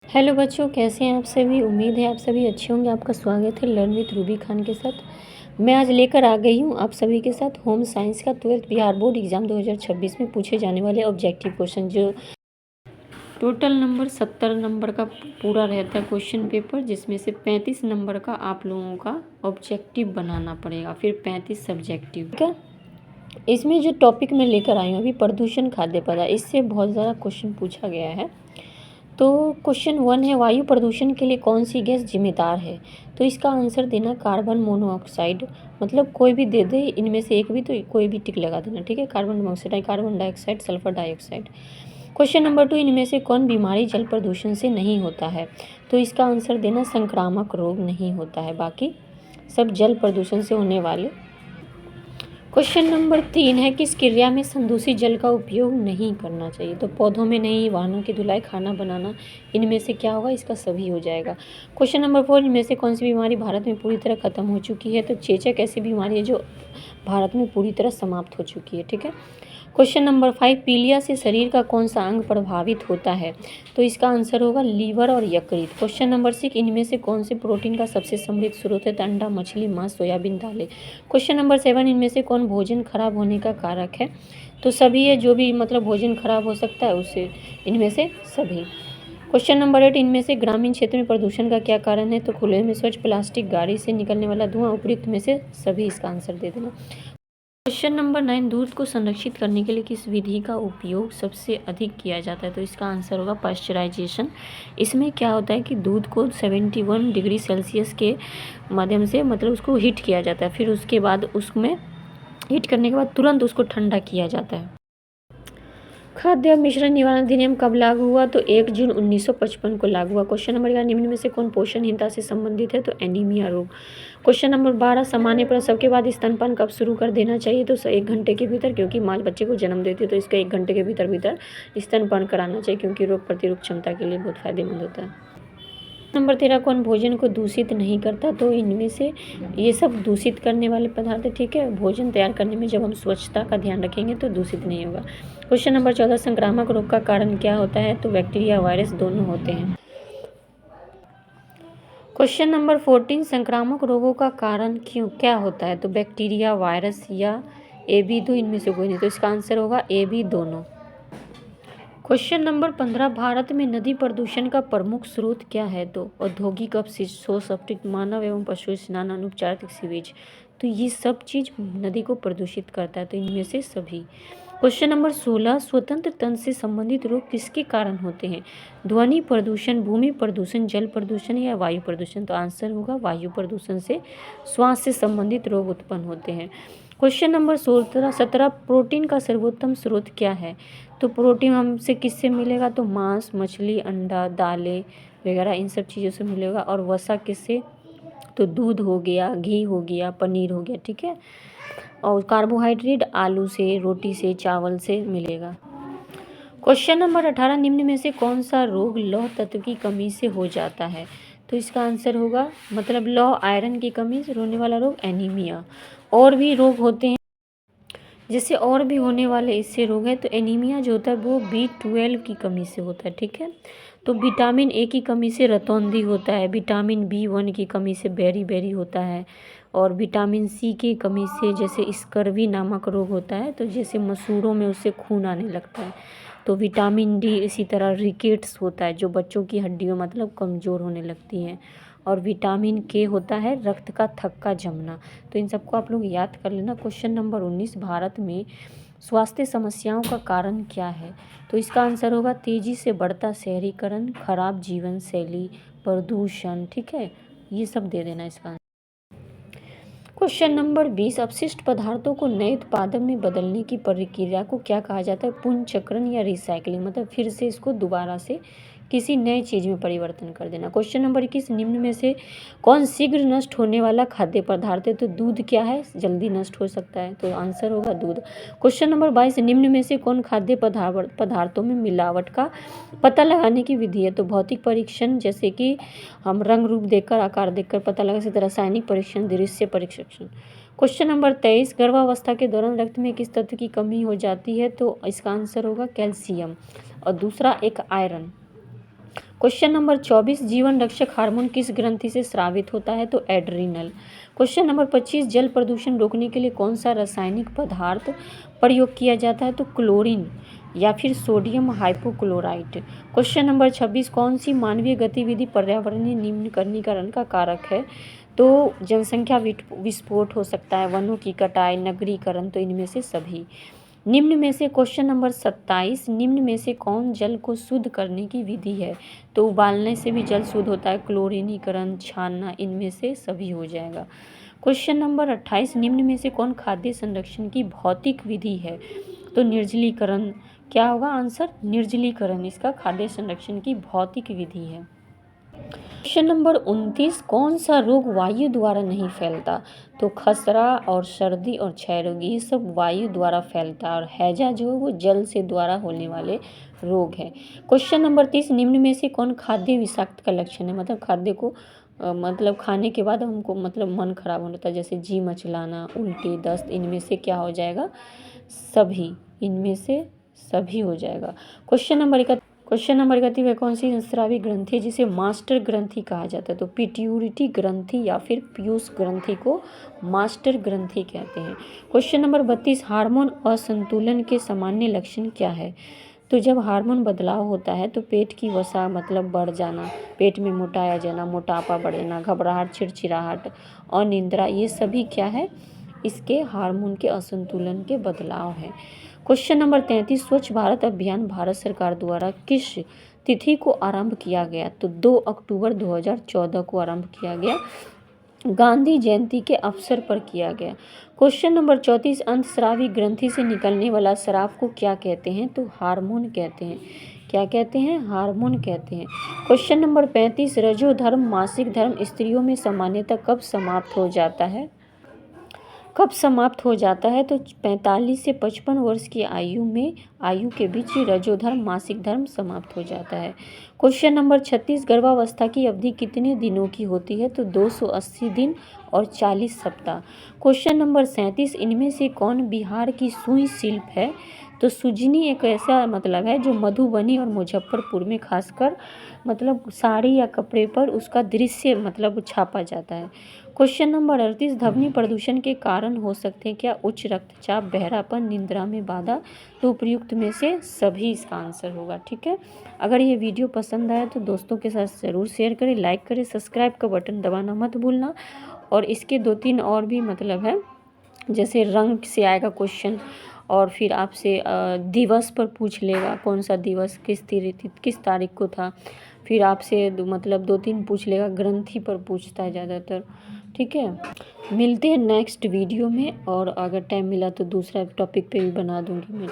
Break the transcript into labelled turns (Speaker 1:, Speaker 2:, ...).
Speaker 1: Hello बच्चों, कैसे हैं आप सभी। उम्मीद है आप सभी अच्छे होंगे। आपका स्वागत है लर्न विथ रूबी खान के साथ। मैं आज लेकर आ गई हूँ आप सभी के साथ होम साइंस का 12th बिहार बोर्ड एग्जाम 2026 में पूछे जाने वाले ऑब्जेक्टिव क्वेश्चन, जो टोटल नंबर 70 नंबर का पूरा रहता है क्वेश्चन पेपर, जिसमें से 35 नंबर का आप लोगों का ऑब्जेक्टिव बनाना पड़ेगा, फिर 35 सब्जेक्टिव। ठीक है, इसमें जो टॉपिक मैं लेकर आई हूँ अभी, प्रदूषण खाद्य पदार्थ, इससे बहुत ज़्यादा क्वेश्चन पूछा गया है। तो क्वेश्चन 1 है, वायु प्रदूषण के लिए कौन सी गैस जिम्मेदार है। तो इसका आंसर देना कार्बन मोनोऑक्साइड, मतलब कोई भी दे दे इनमें से एक भी, तो कोई भी टिक लगा देना। ठीक है, carbon monoxide, carbon dioxide, sulphur dioxide. Question number 2, इनमें से कौन बीमारी जल प्रदूषण से नहीं होता है। तो इसका आंसर देना संक्रामक रोग नहीं होता है, बाकी सब जल प्रदूषण से होने वाले। क्वेश्चन नंबर 3 है, किस क्रिया में संदूषित जल का उपयोग नहीं करना चाहिए। तो पौधों में नहीं, वाहनों की धुलाई, खाना बनाना, इनमें से क्या होगा, इसका सभी हो जाएगा। क्वेश्चन नंबर 4, इनमें से कौन सी बीमारी भारत में पूरी तरह खत्म हो चुकी है। तो चेचक ऐसी बीमारी है जो भारत में पूरी तरह समाप्त हो चुकी है। ठीक है। क्वेश्चन नंबर 5, पीलिया से शरीर का कौन सा अंग प्रभावित होता है। तो इसका आंसर होगा लीवर और यकृत। क्वेश्चन नंबर 6, इनमें से कौन से प्रोटीन का सबसे समृद्ध स्रोत है। तो अंडा, मछली, मांस, सोयाबीन, दालें। क्वेश्चन नंबर 7, इनमें से कौन भोजन खराब होने का कारक है। तो सभी है, जो भी मतलब भोजन खराब हो सकता है उससे, इनमें से सभी। क्वेश्चन नंबर 8, इनमें से ग्रामीण क्षेत्र में प्रदूषण का क्या कारण है। तो खुले में स्वच्छ प्लास्टिक, गाड़ी से निकलने वाला धुआं, उपयुक्त में से सभी, इसका आंसर दे देना। क्वेश्चन नंबर 9, दूध को संरक्षित करने के लिए किस विधि का उपयोग सबसे अधिक किया जाता है। तो इसका आंसर होगा पाश्चराइजेशन। इसमें क्या होता है कि दूध को 71 डिग्री सेल्सियस के माध्यम से मतलब उसको हीट किया जाता है, फिर उसके बाद उसमें हीट करने के बाद तुरंत उसको ठंडा किया जाता है। खाद्य मिश्रण निवारण अधिनियम कब लागू हुआ। तो 1 जून 1955 को लागू हुआ। क्वेश्चन नंबर 11, निम्न में से कौन पोषणहीनता से संबंधित है। तो एनीमिया रोग। क्वेश्चन नंबर 12, सामान्य प्रसव के बाद स्तनपान कब शुरू कर देना चाहिए। तो 1 घंटे के भीतर, क्योंकि माँ बच्चे को जन्म देती है तो इसका 1 घंटे के भीतर स्तनपान कराना चाहिए, क्योंकि रोग प्रतिरोधक क्षमता के लिए बहुत फायदेमंद होता है। नंबर 13, कौन भोजन को दूषित नहीं करता। तो इनमें से ये सब दूषित करने वाले पदार्थ है। ठीक है, भोजन तैयार करने में जब हम स्वच्छता का ध्यान रखेंगे तो दूषित नहीं होगा। क्वेश्चन नंबर 14, संक्रामक रोग का कारण क्या होता है। तो बैक्टीरिया, वायरस दोनों होते हैं। क्वेश्चन नंबर 14, संक्रामक रोगों का कारण क्या होता है। तो बैक्टीरिया, वायरस या ए बी दो, इनमें से कोई नहीं। तो इसका आंसर होगा ए बी दोनों। क्वेश्चन नंबर 15, भारत में नदी प्रदूषण का प्रमुख स्रोत क्या है। तो औद्योगिक अपशिष्ट, शोष अपशिष्ट, मानव एवं पशु स्नान, अनौपचारिक सीवेज। तो ये सब चीज नदी को प्रदूषित करता है, तो इनमें से सभी। क्वेश्चन नंबर 16, स्वतंत्र तंत्र से संबंधित रोग किसके कारण होते हैं। ध्वनि प्रदूषण, भूमि प्रदूषण, जल प्रदूषण या वायु प्रदूषण। तो आंसर होगा वायु प्रदूषण से श्वास से संबंधित रोग उत्पन्न होते हैं। क्वेश्चन नंबर 17, प्रोटीन का सर्वोत्तम स्रोत क्या है। तो प्रोटीन हमसे किससे मिलेगा। तो मांस, मछली, अंडा, दालें वगैरह, इन सब चीज़ों से मिलेगा। और वसा किससे। तो दूध हो गया, घी हो गया, पनीर हो गया। ठीक है, और कार्बोहाइड्रेट आलू से, रोटी से, चावल से मिलेगा। क्वेश्चन नंबर 18, निम्न में से कौन सा रोग लौह तत्व की कमी से हो जाता है। तो इसका आंसर होगा मतलब लौह आयरन की कमी से होने वाला रोग एनीमिया। और भी रोग होते हैं जैसे और भी होने वाले इससे रोग है। तो एनीमिया जो होता है वो B12 की कमी से होता है। ठीक है, तो विटामिन ए की कमी से रतौंधी होता है, विटामिन B1 की कमी से बेरी होता है, और विटामिन सी की कमी से जैसे स्कर्वी नामक रोग होता है, तो जैसे मसूड़ों में उससे खून आने लगता है। तो विटामिन डी इसी तरह रिकेट्स होता है, जो बच्चों की हड्डियों मतलब कमज़ोर होने लगती हैं। और विटामिन के होता है रक्त का थक्का जमना। तो इन सबको आप लोग याद कर लेना। क्वेश्चन नंबर 19, भारत में स्वास्थ्य समस्याओं का कारण क्या है। तो इसका आंसर होगा तेज़ी से बढ़ता शहरीकरण, खराब जीवन शैली, प्रदूषण। ठीक है, ये सब दे देना इसका। क्वेश्चन नंबर 20, अपशिष्ट पदार्थों को नए उत्पादन में बदलने की प्रक्रिया को क्या कहा जाता है। पुनर्चक्रण या रिसाइकलिंग, मतलब फिर से इसको दोबारा से किसी नए चीज़ में परिवर्तन कर देना। क्वेश्चन नंबर 21, निम्न में से कौन शीघ्र नष्ट होने वाला खाद्य पदार्थ है। तो दूध क्या है, जल्दी नष्ट हो सकता है, तो आंसर होगा दूध। क्वेश्चन नंबर 22, निम्न में से कौन खाद्य पदार्थों में मिलावट का पता लगाने की विधि है। तो भौतिक परीक्षण, जैसे कि हम रंग रूप देखकर, आकार देखकर पता लगा सकते, रासायनिक परीक्षण, दृश्य परीक्षण। क्वेश्चन नंबर 23, गर्भावस्था के दौरान रक्त में किस तत्व की कमी हो जाती है। तो इसका आंसर होगा कैल्शियम, और दूसरा एक आयरन। क्वेश्चन नंबर 24, जीवन रक्षक हार्मोन किस ग्रंथि से स्रावित होता है? तो एड्रीनल। क्वेश्चन नंबर 25, जल प्रदूषण रोकने के लिए कौन सा रासायनिक पदार्थ प्रयोग किया जाता है? तो क्लोरीन या फिर सोडियम हाइपोक्लोराइट। क्वेश्चन नंबर 26, कौन सी मानवीय गतिविधि पर्यावरणीय निम्नीकरण का कारक है? तो जनसंख्या विस्फोट हो सकता है, वनों की कटाई, नगरीकरण, तो इनमें से सभी। निम्न में से क्वेश्चन नंबर 27, निम्न में से कौन जल को शुद्ध करने की विधि है? तो उबालने से भी जल शुद्ध होता है, क्लोरीनीकरण, छानना, इनमें से सभी हो जाएगा। क्वेश्चन नंबर 28, निम्न में से कौन खाद्य संरक्षण की भौतिक विधि है? तो निर्जलीकरण। क्या होगा आंसर? निर्जलीकरण इसका खाद्य संरक्षण की भौतिक विधि है। क्वेश्चन नंबर 29, कौन सा रोग वायु द्वारा नहीं फैलता? तो खसरा और सर्दी और क्षय रोग, ये सब वायु द्वारा फैलता है, और हैजा जो है वो जल से द्वारा होने वाले रोग है। क्वेश्चन नंबर 30, निम्न में से कौन खाद्य विषाक्त का लक्षण है? मतलब खाद्य को मतलब खाने के बाद हमको मतलब मन खराब होता है, जैसे जी मचलाना, उल्टी, दस्त, इनमें से क्या हो जाएगा? सभी, इनमें से सभी हो जाएगा। क्वेश्चन नंबर 31, वह कौन सी स्रावी ग्रंथि है जिसे मास्टर ग्रंथि कहा जाता है? तो पिट्यूटरी ग्रंथि या फिर पीयूष ग्रंथि को मास्टर ग्रंथि कहते हैं। क्वेश्चन नंबर 32, हार्मोन असंतुलन के सामान्य लक्षण क्या है? तो जब हार्मोन बदलाव होता है तो पेट की वसा मतलब बढ़ जाना, पेट में मोटाया जाना, मोटापा बढ़ना, घबराहट, चिड़चिड़ाहट, अनिद्रा, ये सभी क्या है? इसके हार्मोन के असंतुलन के बदलाव हैं। क्वेश्चन नंबर 33, स्वच्छ भारत अभियान भारत सरकार द्वारा किस तिथि को आरंभ किया गया? तो 2 अक्टूबर 2014 को आरंभ किया गया, गांधी जयंती के अवसर पर किया गया। क्वेश्चन नंबर 34, अंतस्रावी ग्रंथि से निकलने वाला स्राव को क्या कहते हैं? तो हार्मोन कहते हैं। क्या कहते हैं? हार्मोन कहते हैं। क्वेश्चन नंबर 35, रजोधर्म मासिक धर्म स्त्रियों में सामान्यतः कब समाप्त हो जाता है? कब समाप्त हो जाता है? तो 45 से 55 वर्ष की आयु के बीच रजोधर्म मासिक धर्म समाप्त हो जाता है। क्वेश्चन नंबर 36, गर्भावस्था की अवधि कितने दिनों की होती है? तो 280 दिन और 40 सप्ताह। क्वेश्चन नंबर 37, इनमें से कौन बिहार की सुई शिल्प है? तो सुजनी एक ऐसा मतलब है जो मधुबनी और मुजफ्फरपुर में खासकर मतलब साड़ी या कपड़े पर उसका दृश्य मतलब छापा जाता है। क्वेश्चन नंबर 38, ध्वनि प्रदूषण के कारण हो सकते हैं क्या? उच्च रक्तचाप, बहरापन, निद्रा में बाधा। तो उपयुक्त में से सभी इसका आंसर होगा। ठीक है, अगर ये वीडियो पसंद आया तो दोस्तों के साथ ज़रूर शेयर करें, लाइक करें, सब्सक्राइब का बटन दबाना मत भूलना। और इसके 2-3 और भी मतलब है, जैसे रंग से आएगा क्वेश्चन, और फिर आपसे दिवस पर पूछ लेगा, कौन सा दिवस किस तारीख को था। फिर आपसे मतलब 2-3 पूछ लेगा, ग्रंथि पर पूछता है ज़्यादातर। ठीक है, मिलते हैं नेक्स्ट वीडियो में, और अगर टाइम मिला तो दूसरा टॉपिक पे भी बना दूंगी मैं।